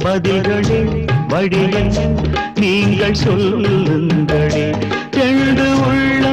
பதில்களே வழிகள் நீங்கள் சொல்லுங்களே. ரெண்டு உள்ள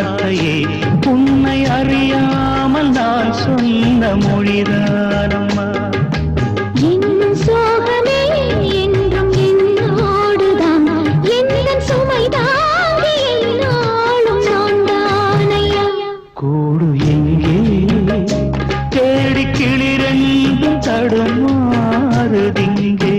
வார்த்தையே உன்னை அறியாமல் நான் சொன்ன மொழிதானம்மா. இன்னும் சோகமே என்றும் என்னோடுதான், எந்த சுமைதாகி என்னாலும் நான் தானையா. கூடு எங்கே தேடி கிளிரெண்டும் தடுமாறுதிங்கே.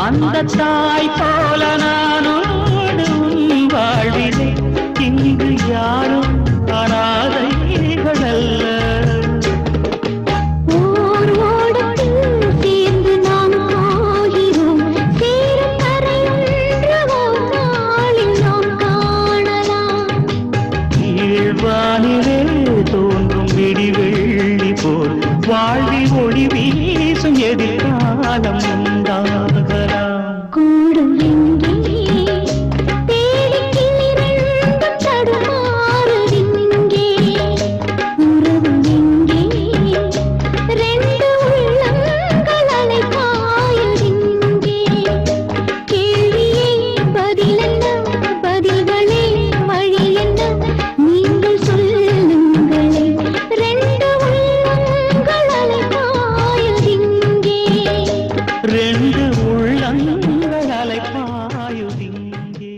அந்த தாய் போல நானோடு உன் வாழ்விலே இங்கு யாரும் அனாதைகள் அல்ல. ஓர் ஓடத்தில் சேர்ந்து நாம் போகிறோம், சேரும் கரையொன்று ஓர் நாளில் நாம் காணலாம். கீழ்வானிலே தோன்றும் விடிவெள்ளி போல் வாழ்வில் ஒளி வீசும் எதிர்காலம் உண்டாகலாம். கூடும் எங்கே தேடி கிளிரெண்டும் தடுமாறுதிங்கே. உறவு எங்கே ரெண்டு உள்ளங்கள் அலைபாயுதிங்கே. கேள்வியே பதிலென்ன, பதில்களே வழி என்ன, நீங்கள் சொல்லுங்களே. ரெண்டு உள்ளங்கள் அலைபாயுதிங்கே. ரெண்டு உள்ளங்கள் அலைபாயுதிங்கே.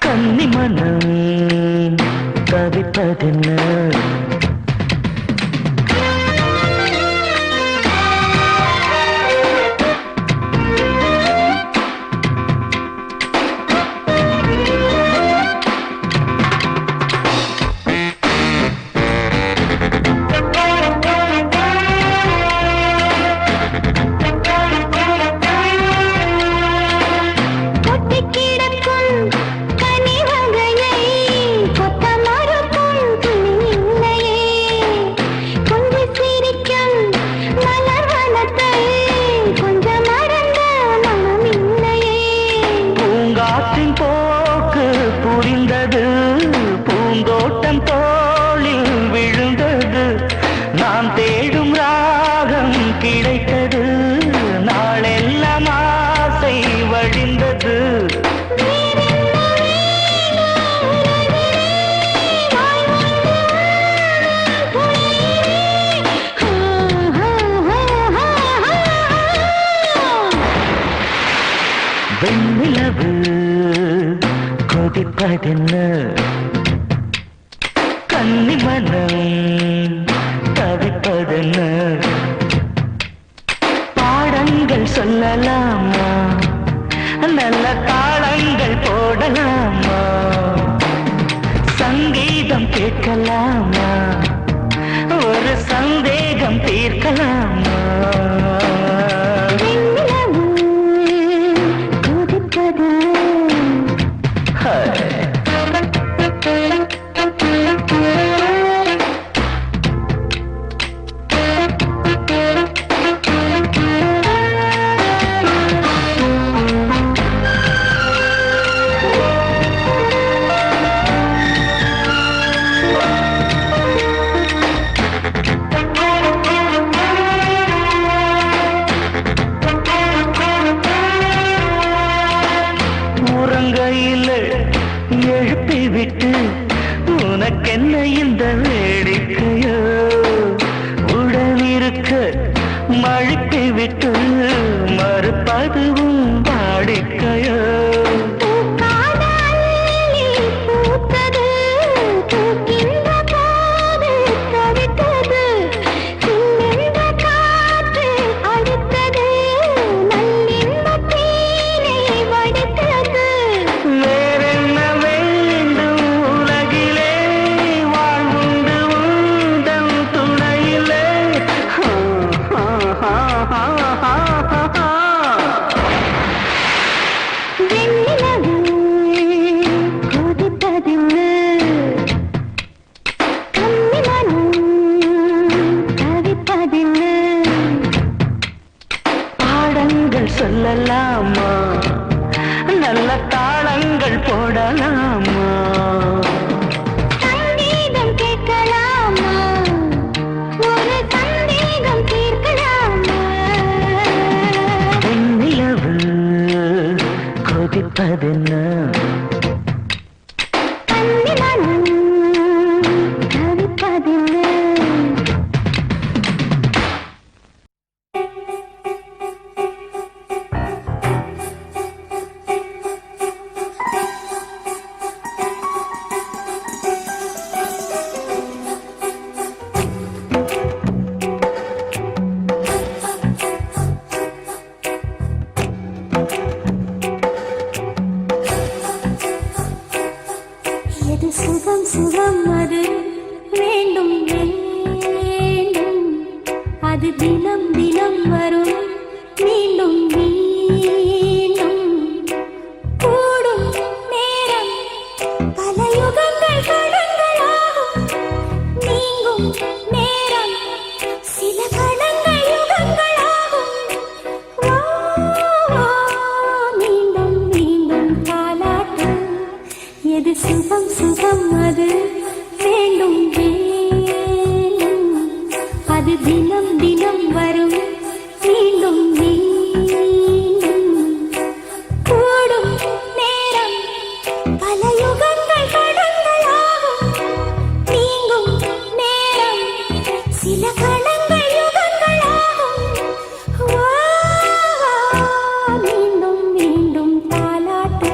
கன்னி மனம் தவிப்பதென்ன. பூந்தோட்டம் தோளில் விழுந்தது, நாம் தேடும் ராகம் கிடைத்தது, நாளெல்லாம் ஆசை வழிந்தது. வெண்ணிலவு கொதிப்பதென்ன, கன்னி மனம் தவிப்பதென்ன. பாடங்கள் சொல்லலாமா, நல்ல தாளங்கள் போட கேட்கலாமா, ஒரு சந்தேகம் தீர்க்கலாமா? கொதிப்பது உறங்கையில் எழுப்பி விட்டு உனக்கென்ன இந்த வேடிக்கையோ, உடனிருக்க மழுப்பி விட்டு மறுப்பதுவும் வாடிக்கையோ. வேறென்ன வேண்டும் உலகிலே, வாழ்வுண்டு உந்தன் துணையிலே. பாடங்கள் சொல்லலாமா, நல்ல தாளங்கள் போடலாமா? சங்கீதம் கேட்கலாமா, ஒரு சந்தேகம் தீர்க்கலாமா? நிலவு கொதிப்பதென்ன, தவிப்பதென்ன? எது சுகம் சுகம் அது வேண்டும் வேண்டும், அது தினம் தினம் வரும் மீண்டும் மீண்டும். கூடும் நேரம் பல யுகங்கள் கடங்களாகும், நீங்கும் நேரம் சில கணங்கள் யுகங்களாகும். வா, வா, மீண்டும் மீண்டும் தாலாட்டு. எது சுகம் சுகம் அது வேண்டும் வேண்டும், அது தினம் தினம் வரும் மீண்டும் மீண்டும். கூடும் நேரம் பல யுகங்கள் கடங்களாகும், நீங்கும் நேரம் சில கணங்கள் யுகங்களாகும். வா, வா, மீண்டும் மீண்டும் தாலாட்டு.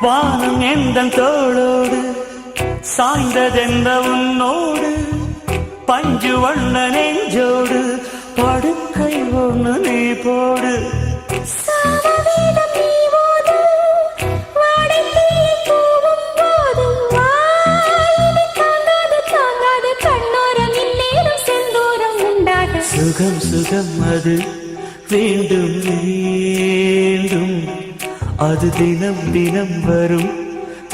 வானம் எந்தன் தோளோடு சாய்ந்ததெந்த உன்னோடு, பஞ்சு வண்ண நெஞ்சோடு படுக்கை ஒன்று நீ போடு. சாமவேதம் நீ ஓது, வாடைத்தீயை தூவும் போது, வாயினை தாங்காது தாங்காது கண்ணோரம் இந்நேரம் செந்தூரம் உண்டாக. சுகம் சுகம் அது வேண்டும் வேண்டும், அது தினம் தினம் வரும்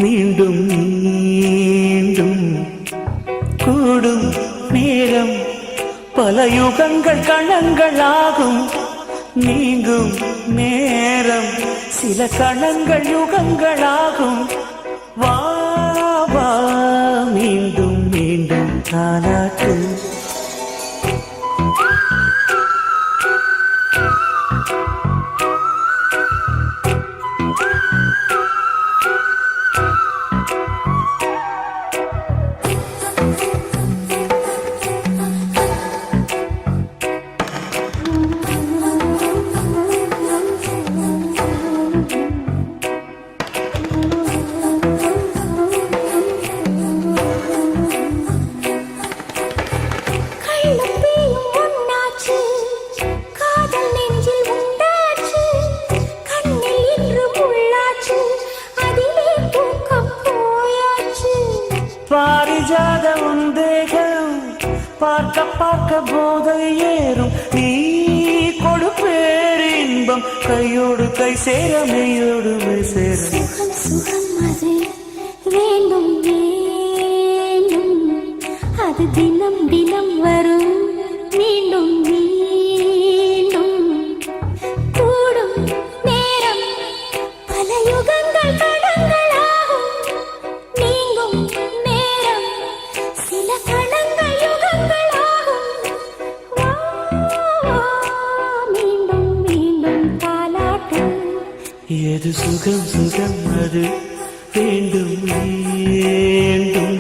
மீண்டும் மீண்டும். கூடும் நேரம் பல யுகங்கள் கணங்களாகும், நீங்கும் நேரம் சில கணங்கள் யுகங்களாகும். வா, வா, மீண்டும் மீண்டும் தாலாட்டு. பாரிஜாத உந்தேகம் பார்க்க பார்க்க போதை ஏறும் நீ கொடு பேரின்பம் கையோடு கை சேர மெய்யோடு மெய் சேர சுகம் சுகம் அது வேண்டும் வேண்டும் அது தினம் தினம் வரும் மீண்டும் மீண்டும் கூடும் நேரம் பல யுகங்கள் கடங்களாகும் நீங்கும் நேரம் சில கணங்கள் யுகங்களாகும் வா, வா, மீண்டும் மீண்டும் தாலாட்டு எது சுகம் சுகம் அது வேண்டும் வேண்டும்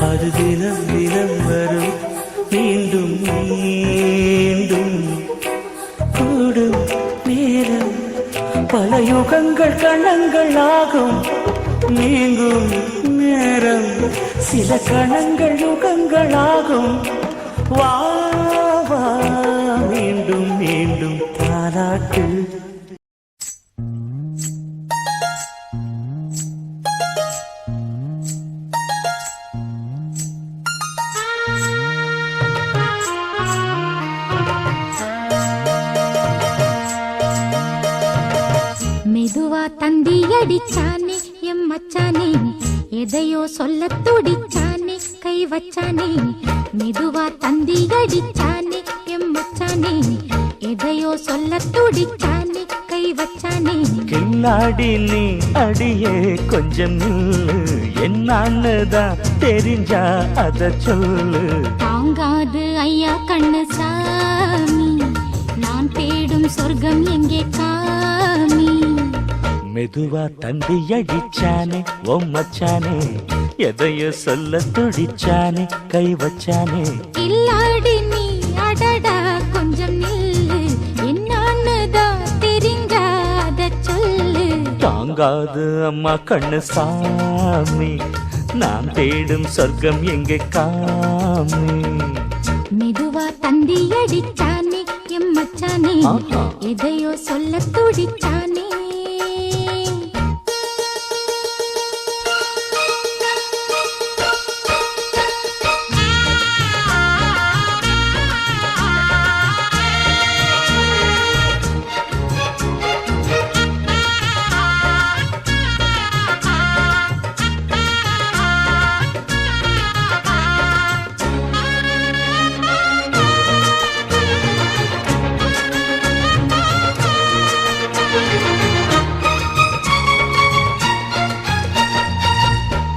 அது தினம் தினம் வரும் மீண்டும் மீண்டும் கூடும் நேரம் பல யுகங்கள் கணங்கள் ஆகும் நீங்கும் நேரம் சில கணங்கள் யுகங்கள் ஆகும் வா வா மீண்டும் மீண்டும் தாலாட்டு மெதுவா தந்தி அடிச்சானே எம் மச்சானே எதையோ சொல்ல துடிச்சானே கை வச்சானே மெதுவா தந்தி அடிச்சானே எம் மச்சானே எதையோ சொல்ல துடிச்சானே கை வச்சானே கில்லாடி நீ அடியே கொஞ்சம் நில்லு என்னான்னுதான் தெரிஞ்சா அத சொல்லு தாங்காது ஐயா கண்ணு சாமி நான் தேடும் சொர்க்கம் எங்கே காமி மெதுவா தந்தி அடிச்சானே ஓ மச்சானே எதையோ சொல்ல துடிச்சானே கை வச்சானே இல்லாடி நீ அடடா கொஞ்சம் நில்லு என்னான்னுதான் தெரிஞ்சாத சொல்லு தாங்காது அம்மா கண்ணு சாமி நான் தேடும் சொர்க்கம் எங்கே காமி மெதுவா தந்தி அடிச்சானே எம் மச்சானே ஆஹா. எதையோ சொல்ல துடிச்சானே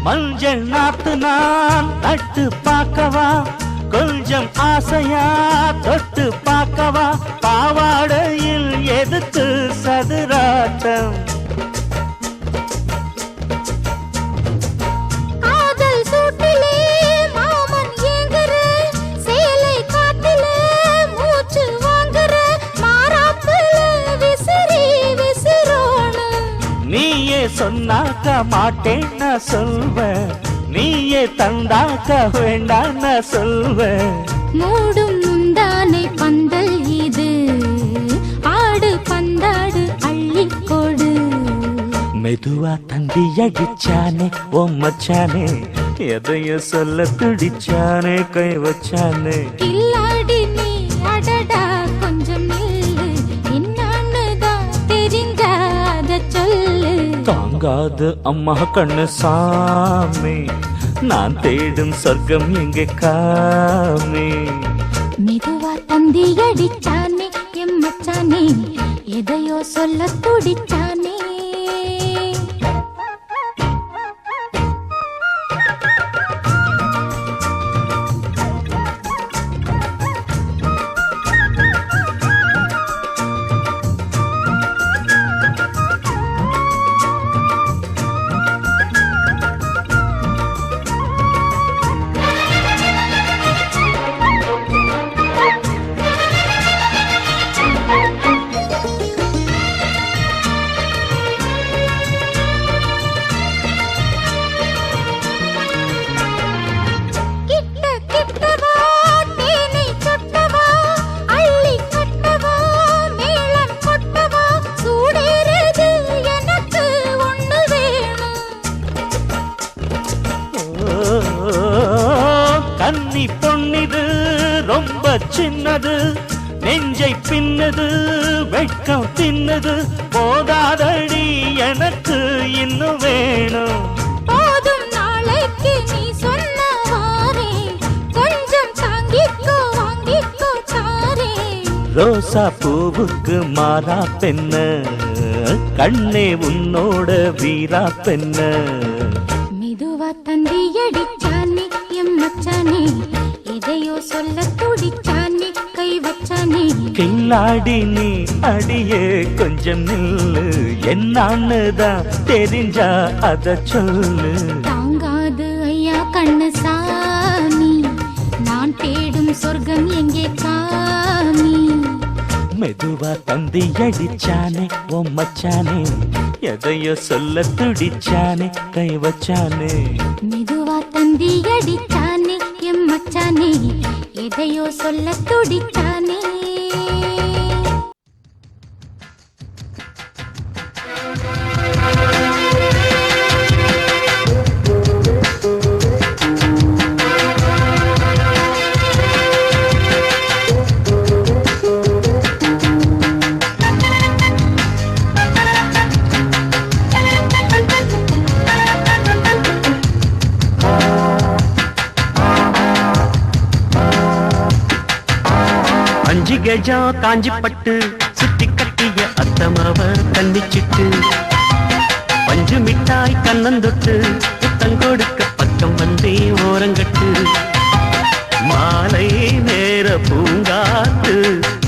மஞ்சள் நாத்து நான் நட்டு பார்க்கவா கொஞ்சம் ஆசையா தொட்டு பார்க்கவா பாவாடையில் எதுக்கு சதுராட்டம் காதல் சூட்டிலே மாமன் ஏங்குற சேலை காட்டில மூச்சு வாங்குற மாறாப்புல விசிறி விசிறோணும் நீயே சொன்னாக்க மாட்டேன் நான் சொல்வேன் நீயே தந்தாக்க வேண்டாம் நான் சொல்வேன் மூடும் முந்தானை பந்தல் இது ஆடு பந்தாடு அள்ளிக்கொடு மெதுவா தந்தி அடிச்சானே ஓ மச்சானே எதையோ சொல்ல துடிச்சானே கை வச்சானே இல்லாடி நீ அடடா கொஞ்சம் நில்லு என்னான்னுதான் தெரிஞ்சாத சொல்லு தாங்காது அம்மா கண்ணு சாமி நான் தேடும் சொர்க்கம் எங்கே காமி மெதுவா தந்தி அடிச்சானே எம் மச்சானே எதையோ சொல்ல துடிச்சானே சின்னது நெஞ்சை பின்னது வெட்கம் தின்னது போதாதடி எனக்கு இன்னும் வேணும் போதும் நாளைக்கு நீ சொன்னவாரே கொஞ்சம் தாங்கிக்கோ வாங்கிக்கோ தாரே ரோசா பூவுக்கு மாறா பெண்ண கண்ணே உன்னோட வீரா பெண்ண மெதுவா தந்தி அடிச்சானே எம் மச்சானே எதையோ சொல்ல துடிச்சானே கை வச்சானே கில்லாடி நீ அடியே கொஞ்சம் நில்லு என்னான்னுதான் தெரிஞ்சா அத சொல்லு தாங்காது ஐயா கண்ணு சாமி நான் தேடும் சொர்க்கம் எங்கே காமி மெதுவா தந்தி அடிச்சானே ஓ மச்சானே எதையோ சொல்ல துடிச்சானே கை வச்சானே மெதுவா தந்தி அடிச்சானே எம் மச்சானே எதையோ சொல்ல துடிச்சானே கஜம் காஞ்சி பட்டு சுத்தி கட்டிய அத்தமவ கண்ணிச்சிட்டு பஞ்சு மிட்டாய் கண்ணந்தொட்டு புத்தங்கொடுக்க பக்கம் வந்தே ஓரங்கட்டு மாலை நேர பூங்காத்து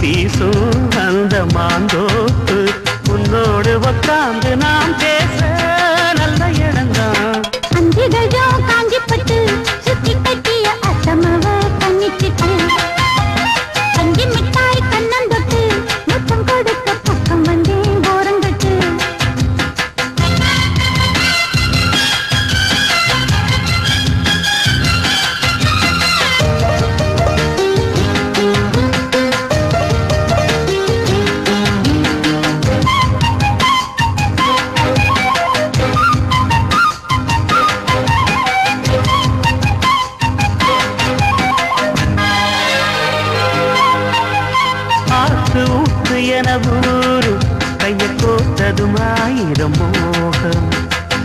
வீசும் அந்த மாந்தோப்பு உன்னோடு உக்காந்து நாம் பேச நல்ல இடம்தான் அஞ்சு கஜம் காஞ்சி பட்டு சுத்தி கட்டிய அத்தமவ கண்ணிச்சிட்டு கைய கோத்ததும் ஆயிரம் மோகம்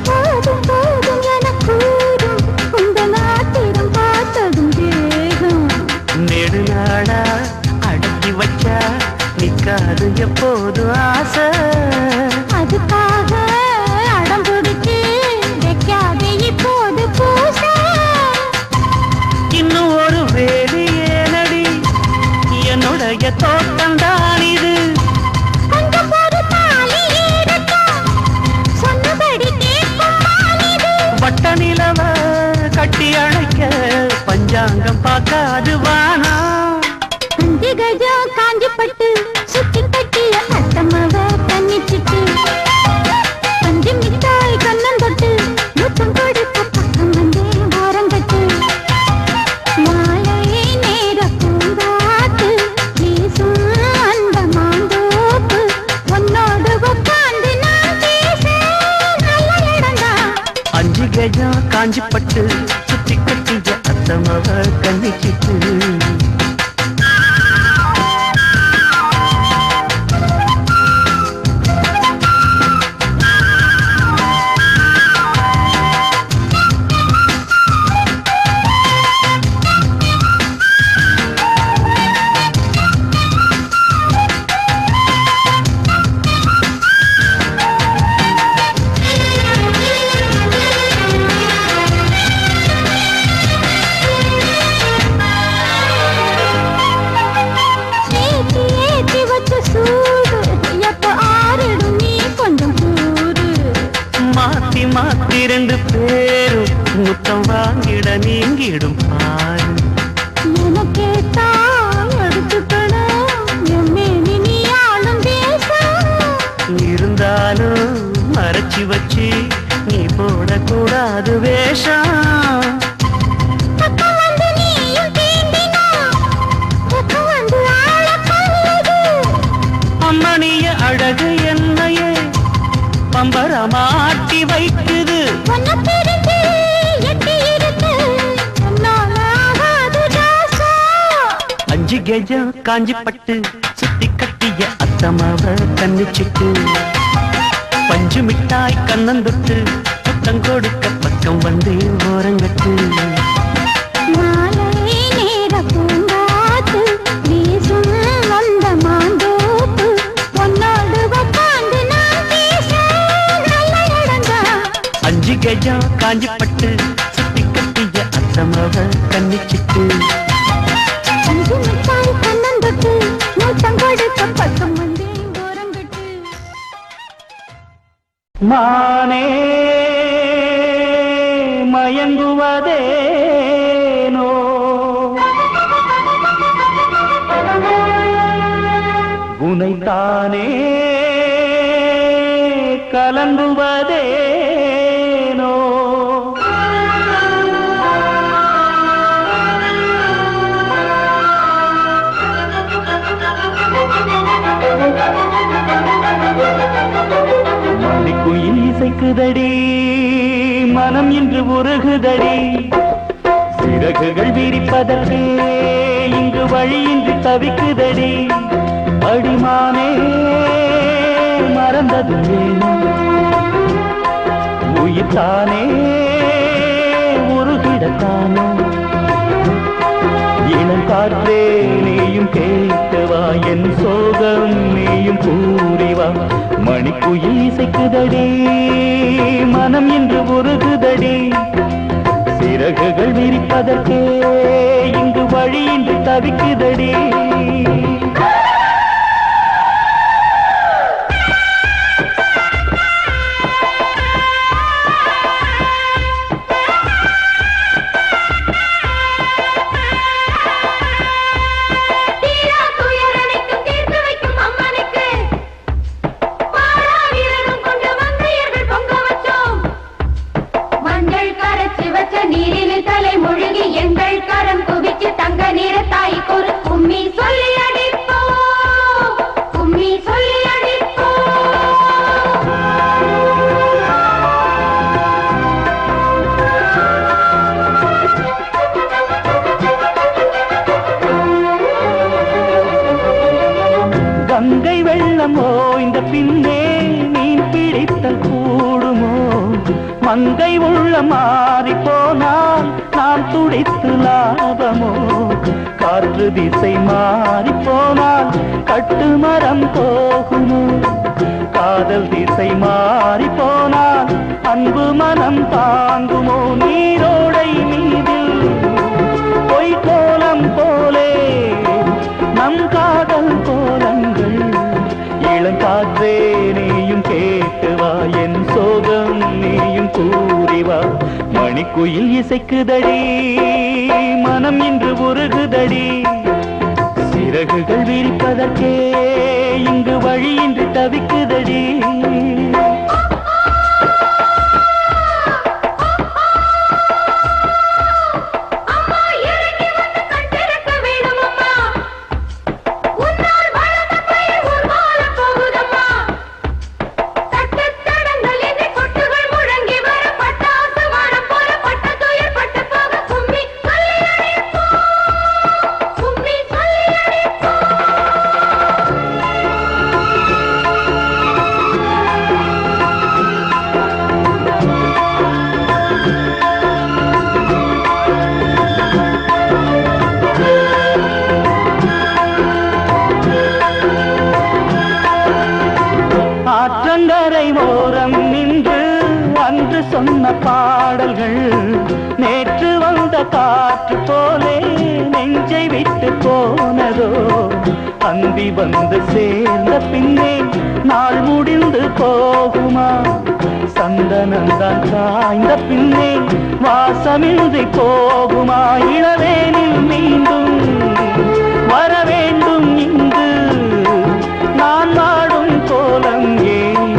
போதும் போதும் என கூறும் உங்க நாட்டிடம் பார்த்ததும் தேகம் நெடுநாடா அடக்கி வச்சா நிக்காது எப்போது ஆசை அதுக்காக அடம் பிடிச்சு வைக்காதே இப்போது பூச இன்னும் ஒரு வேலி ஏனடி என்னுடைய தோட்டம் தான் இது வட்ட நிலவ கட்டி அணைக்க பஞ்சாங்கம் பார்க்காது வானா அஞ்சு கஜம் காஞ்சி பட்டு சுத்தி கட்டிய அத்தமவ கண்ணிச்சிட்டு பஞ்சு மிட்டாய் கண்ணம் தொட்டு முத்தம் கொடுக்க பக்கம் வந்தே ஓரங்கட்டு மாலை நேர பூங்காத்து வீசும் அந்த மாந்தோப்பு உன்னோடு உட்கார்ந்து நான் பேச நல்ல இடம்தான் அஞ்சு கஜம் காஞ்சி பட்டு சுத்தி கட்டிய அத்தமவ கண்ணிச்சிட்டு மாத்தி ரெண்டு பேரும் முத்தம் வாங்கிட நீங்கிடும் பாரு எனக்கே தான் எடுத்துக்கணும் எம்மேனி நீ ஆளும் தேசம் இருந்தாலும் மறைச்சி வச்சு நீ போடக்கூடாது வேஷம் பக்கம் வந்து நீயும் தீண்டினா பக்கம் வந்து ஆளப்பது அம்மணிய அழகு என்னையே பம்பரமாட்டி வைக்குது உன்னை பிரிந்து எட்டி இருக்கு என்னால ஆகாது தாசா அஞ்சு கஜம் காஞ்சி பட்டு சுத்தி கட்டிய அத்தமாவ கண்ணிச்சிட்டு பஞ்சு மிட்டாய் கண்ணந்தொட்டு புத்தம் கொடுக்க பக்கம் வந்து ஓரங்கட்டு மாலை நேர பூங்காத்து வீசும் வந்த மாந்தோப்பு உன்னோடு உட்கார்ந்து நான் பேச நல்ல இடம்தான். 5 கஜம் காஞ்சி பட்டு சுத்தி கட்டிய அத்தமாவ கண்ணிச்சிட்டு பஞ்சு மிட்டாய் கண்ணந்தொட்டு முத்தம் கொடுக்க பக்கம் வந்து ஓரங்கட்டு. மானே மயங்குவதேனோ உனைத்தானே கலங்குவதேனோ மணிக்குயில் இசைக்குதடி மனம் இன்று உருகுதடி சிறகுகள் விரிப்பதற்கே இங்கு வழியின்றி தவிக்குதடி அடிமானே மறந்தது உயிர்த்தானே உருகிடத்தானோ இளங்காற்றே நீயும் கேட்கவா என் சோகம் நீயும் கூறிவா மணிக்குயில் இசைக்குதடி மனம் இன்று உருகுதடி சிறகுகள் விரிப்பதற்கே இங்கு வழியின்றி தவிக்குதடி கங்கை வெள்ளமோ இந்த பின்னே மீன் பிடித்தல் கூடுமோ மங்கை உள்ள மாறி போனால் நாம் துடித்து லாபமோ காற்று திசை மாறி போனால் கட்டு மரம் போகுமோ காதல் திசை மாறி போனால் அன்பு மனம் தாங்குமோ நீரோடை மீதில் பொய் கோலம் போலே நம் காதல் கோலங்கள் இளங்காற்றே நீயும் கேட்டுவா என் சோகம் நீயும் கூறிவா மணிக்குயில் இசைக்குதடி மனம் இன்று உருகுதடி சிறகுகள் விரிப்பதற்கே இங்கு வழியின்றி தவிக்குதடி ஆற்றங்கரை ஓரம் நின்று அன்று சொன்ன பாடல்கள் நேற்று வந்த காற்று போலே நெஞ்சை விட்டு போனதோ அந்தி வந்து சேர்ந்த பின்னே நாள் முடிந்து போகுமா சந்தனந்தான் காய்ந்த பின்னே வாசமின்றி போகுமா இளவேனில் மீண்டும் வர வேண்டும் இங்கு நான் வாடும் கோலம் ஏன்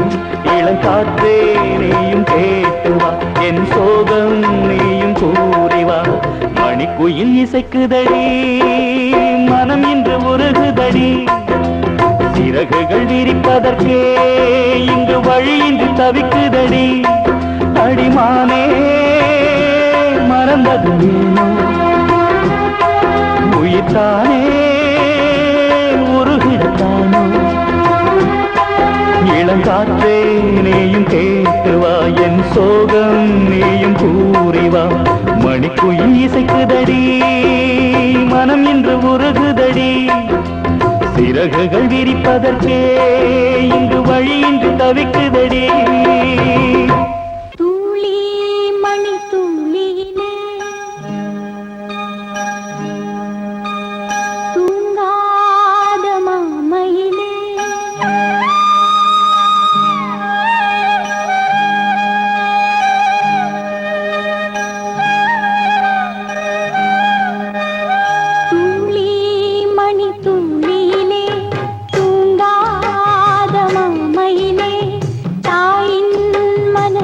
இளங்காற்றே நீயும் கேட்டுவா என் சோகம் நீயும் கூறிவா மணிக்குயில் இசைக்குதடி மனம் இன்று உருகுதடி சிறகுகள் விரிப்பதற்கே இங்கு வழியின்றி தவிக்குதடி அடிமானே மறந்தது ஏனோ உயிர்த்தானே காற்றே நீயும் கேட்டு வா, என் சோகம் நீயும் கூறிவா. மணிக்குயில் இசைக்குதடி, மனம் இன்று உருகுதடி. சிறகுகள் விரிப்பதற்கே இங்கு வழியின்றி தவிக்குதடி. துளி மணி துளியிலே தூங்காத மாமையிலே துளி மணி துளியிலே தூங்காத மாமையிலே தாயின் மன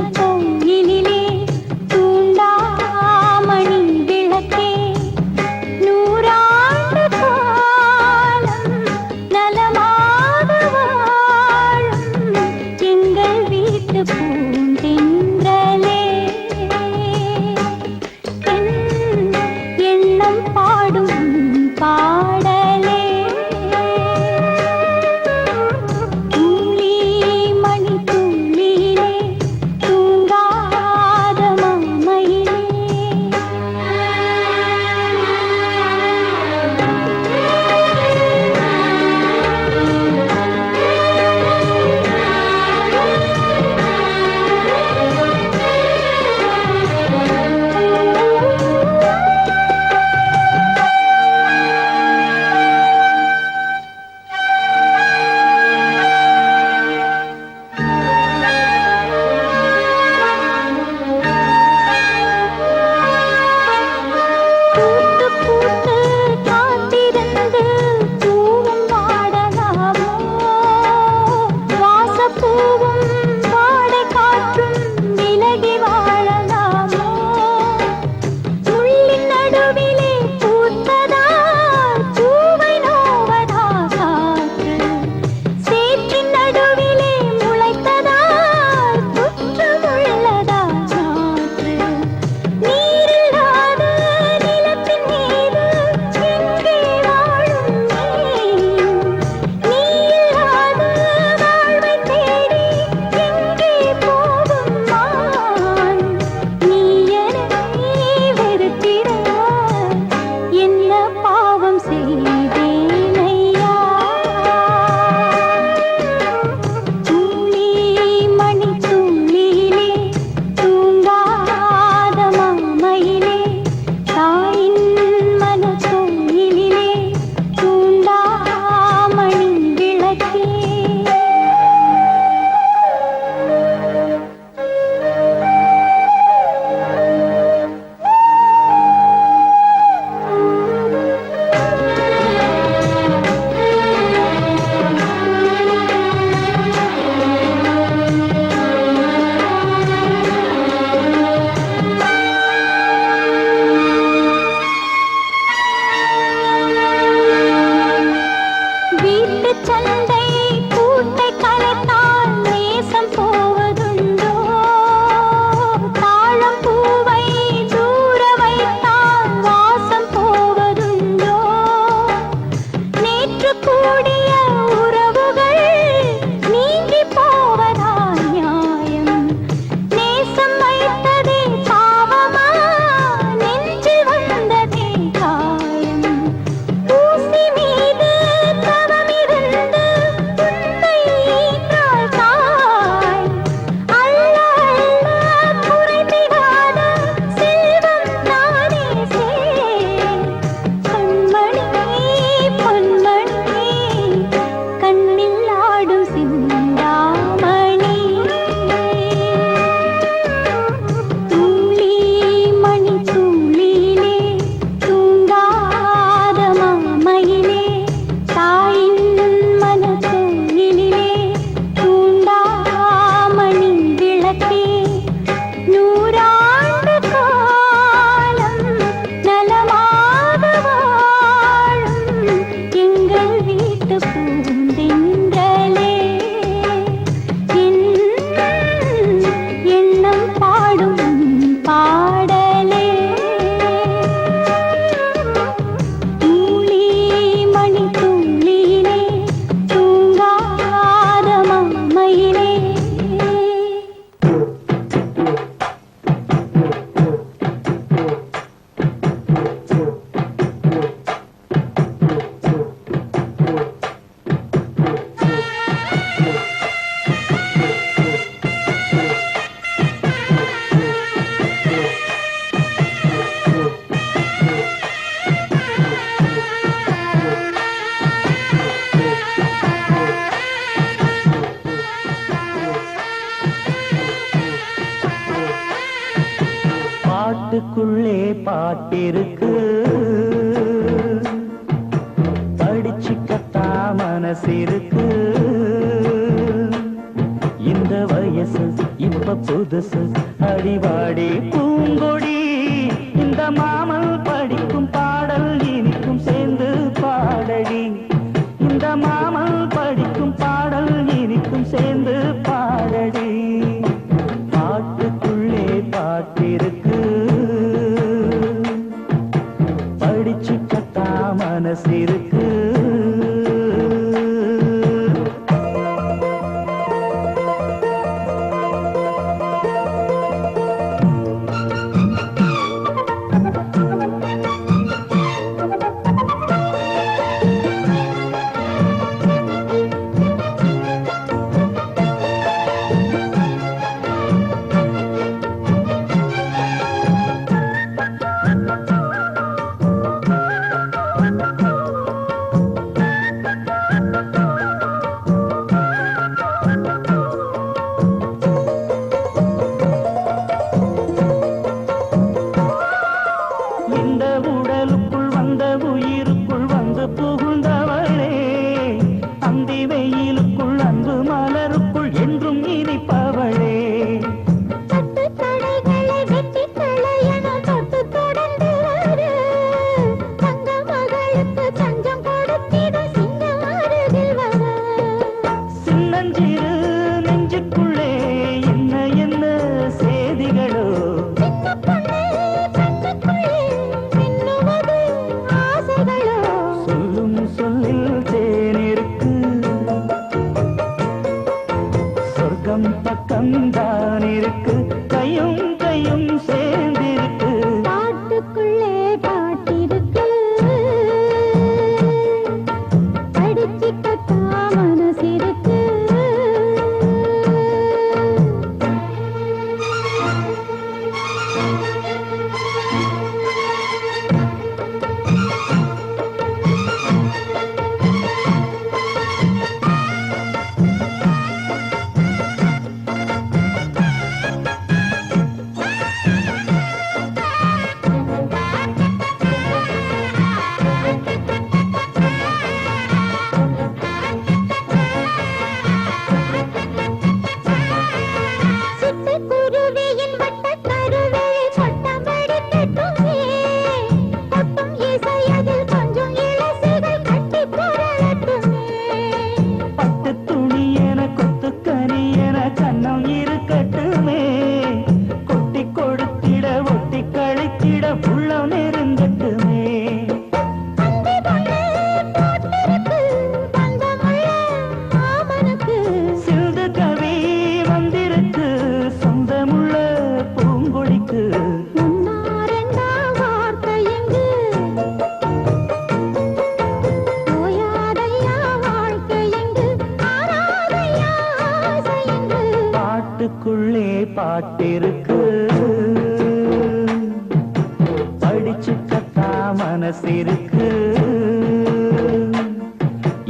பாட்டுக்குள்ளே பாட்டிருக்கு, படிச்சுக்கத்தா மனசிருக்கு. இந்த வயசு இப்ப புதுசு, அடிவாடி பூங்கொடி. இந்த மாமல் படிக்கும் பாடல் இனிக்கும் சேர்ந்து பாடடி. இந்த மாமல் படிக்கும் பாடல் இனிக்கும் சேர்ந்து பாடடி. பாட்டுக்குள்ளே பாட்டிருக்கு, படிச்சுக்கத்தா மனசிருக்கு. பாட்டுக்குள்ளே பாட்டிருக்கு, படிச்சுக்கத்தா மனசிருக்கு.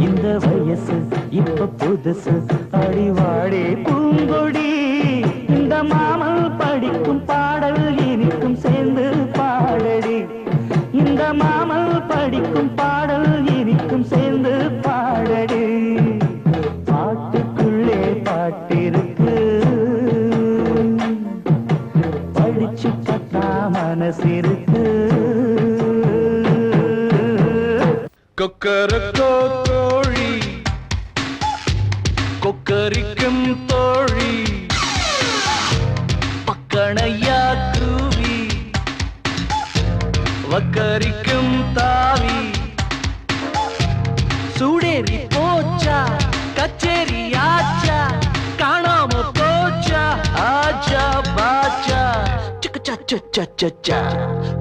இந்த வயசு இப்ப புதுசு, அடிவாடி பூங்கொடி. இந்த மாமல் படிக்கும் பாடல் இனிக்கும் சேர்ந்து பாடடி. இந்த மாமல் படிக்கும் பாடல் இனிக்கும் சேர்ந்து பாடடி. பாட்டுக்குள்ளே பாட்டிருக்கு, படிச்சுக்கத்தா மனசிருக்கு. கொக்கரக்கோ கோழி கொக்கரிக்கும் தோழி, பக்கணையா கூவி வக்கரிக்கும் தாவி. சூடேறி போச்சா கச்சேரி ஆச்சா, காணாம போச்சா ஆச்சா பாச்சா. சிக்கச்சா சச்சா சச்சா.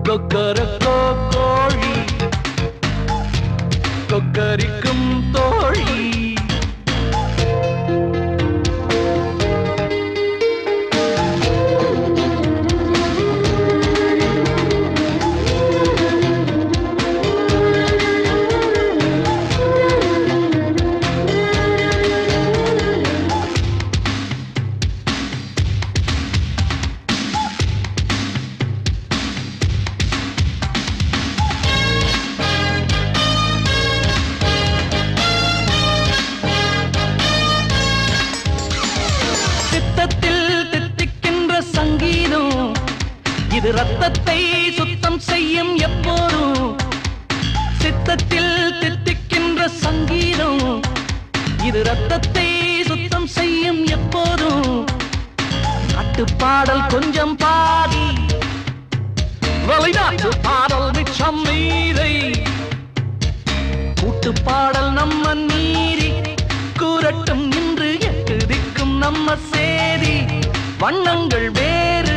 கொக்கரக்கோ கோழி கொக்கரிக்கும் தோழி. இது ரத்தத்தை சுத்தம் செய்யும் எப்போதும் சித்தத்தில் தித்திக்கின்ற சங்கீதம் இது ரத்தத்தை சுத்தம் செய்யும் எப்போதும் பாடல் கொஞ்சம் பாடி வெளிநாட்டு பாடல் மிச்சம் மீதை கூட்டு பாடல் நம்ம நீரி கூறட்டும் இன்று எட்டு திக்கும் நம்ம சேரி வண்ணங்கள் வேறு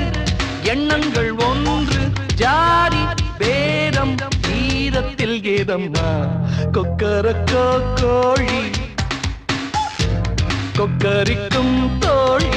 எண்ணங்கள் ஒன்று ஜாதி பேரம் கீதத்தில் கீதம்மா கொக்கரக்கோ கோழி கொக்கரிக்கும் தோழி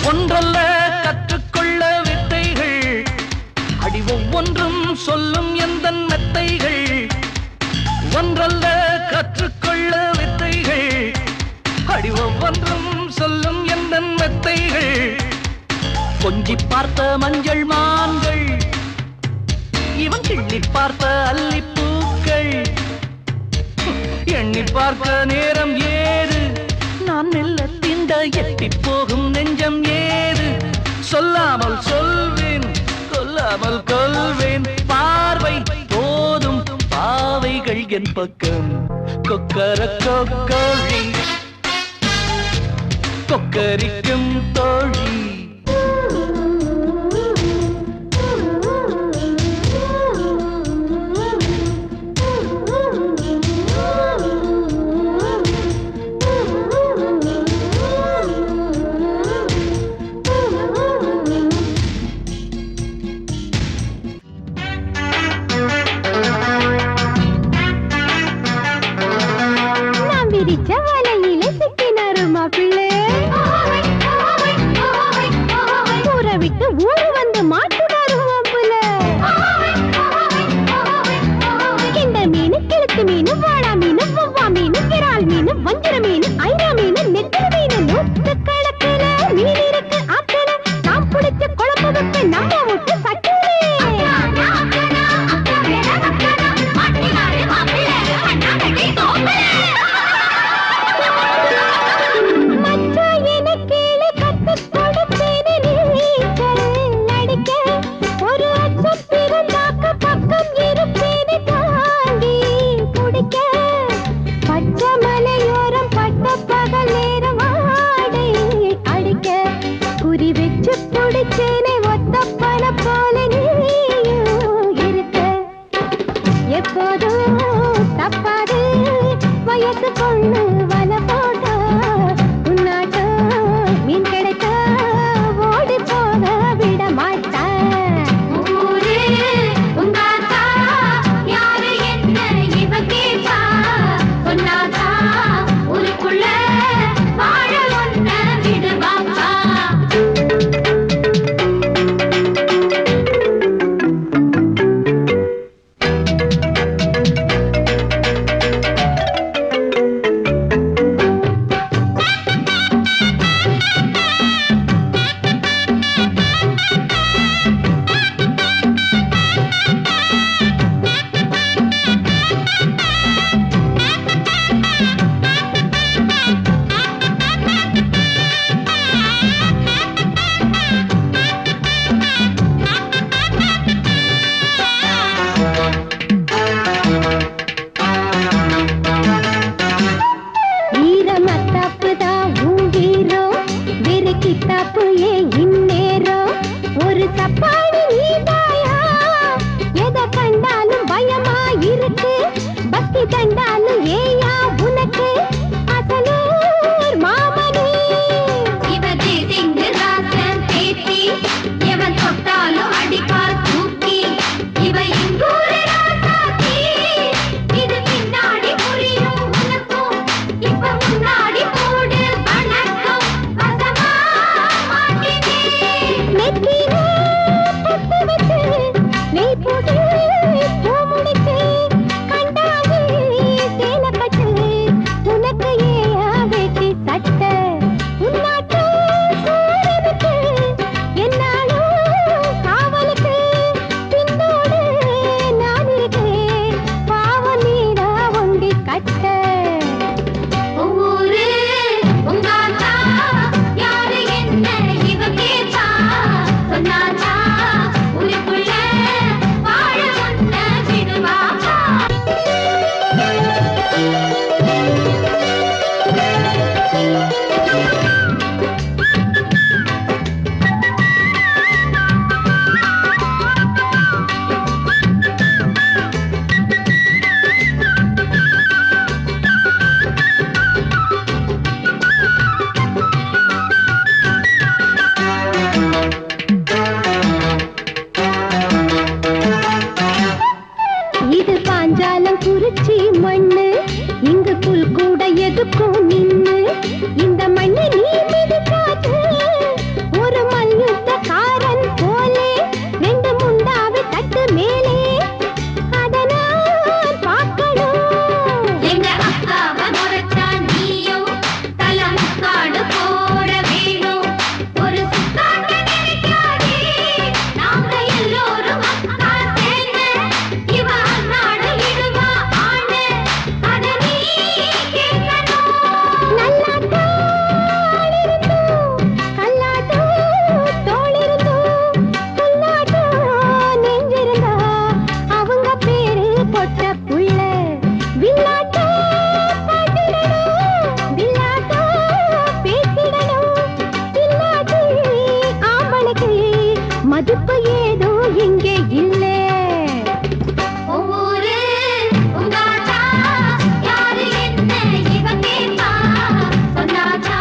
ஒன்றல்ல கற்றுக்கொள்ள வித்தைகள் அடி ஒவ்வொன்றும் சொல்லும் எந்த மெத்தைகள் ஒன்றல்ல கற்றுக்கொள்ள வித்தைகள் அடி ஒவ்வொன்றும் சொல்லும் எந்த மெத்தைகள் கொஞ்சி பார்த்த மஞ்சள் மான்கள் இவன் கிள்ளி பார்த்த அல்லிப்பூக்கள் எண்ணி பார்க்க நேரம் ஏது நான் மெல்ல திண்ட எட்டி போகும் நெஞ்சம் ஏது சொல்லாமல் சொல்வேன் கொல்லாமல் கொள்வேன் பார்வை போதும் பாவைகள் என் பக்கம் கொக்கரக்கோ கோழி கொக்கரிக்கும் தோழி விட்டு ஊரு வந்து மாட்டுவாரு இந்த மீன் கிழக்கு மீன் வாழா மீன் வவ்வா மீன் விரால் மீன் வஞ்சிர மீன் ஐரா மீன் நெத்தில மீன் நூத்து கணக்குல மீன் இருக்கு ஆத்துல நாம் பிடிச்ச குழம்பு வச்சு நம்ம விட்டு சட்டு பச்சை மலையோரம் பட்ட இது பாஞ்சாலம் குறிச்சி மண்ணு, இங்கு புல் கூட எதுக்கும் நின்னு. இந்த மண்ணு நீ மிதிக்காது, ஒரு மல்யுத்தக்காரன் போலே ரெண்டு முண்டாவை தட்டு மேலே. அதனால் பார்க்கணும் எங்க அக்காவை முறைச்சா நீயும் தலம் காடு போட வேணும். ஒரு சுத்தாட்ட நினைக்காதே, நாங்க எல்லோரும் அக்கா சேர்ந்து இவ நாடு இடுவா ஆண்டு. அத நீ கேட்கணும். நல்லாட்டம் ஆடிருந்தோம், கல்லாட்டம் தோளிருந்தோம், புல்லாட்டம் நெஞ்சிருந்தா அவங்க பேரு பொட்ட புள்ள. வில்லாட்டம் பாட்டிடணும், வில்லாட்டம் பேசிடணும். இல்லாட்டி ஆம்பளுக்கு மதிப்பு ஏதோ இங்கே இல்லை. ஒவ்வொரு உங்காச்சா யாரு என்ன இவ கேட்பா, சொன்னாச்சா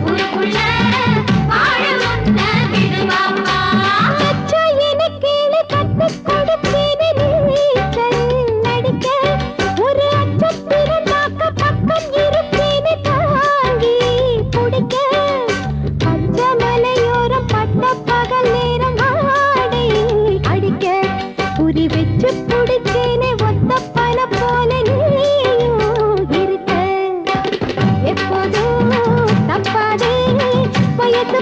ஊருக்குள்ள வாழ ஒன்ன விடுவாப்பா. அச்சா எனக்கு கத்துக் கொடுத்தேனே நீச்சல் நடிக்க, ஒரு அச்சத்திருந்தாக்க பக்கம் இருப்பேனே தாங்கி பிடிக்க. பச்சை மலையோரம் பட்ட பகல் நேரம் வாடை அடிக்க, குறி வச்சு பிடிச்சேனே ஒத்த பல போல நீயும் இருக்க. எப்போதும் தப்பாதே வயசு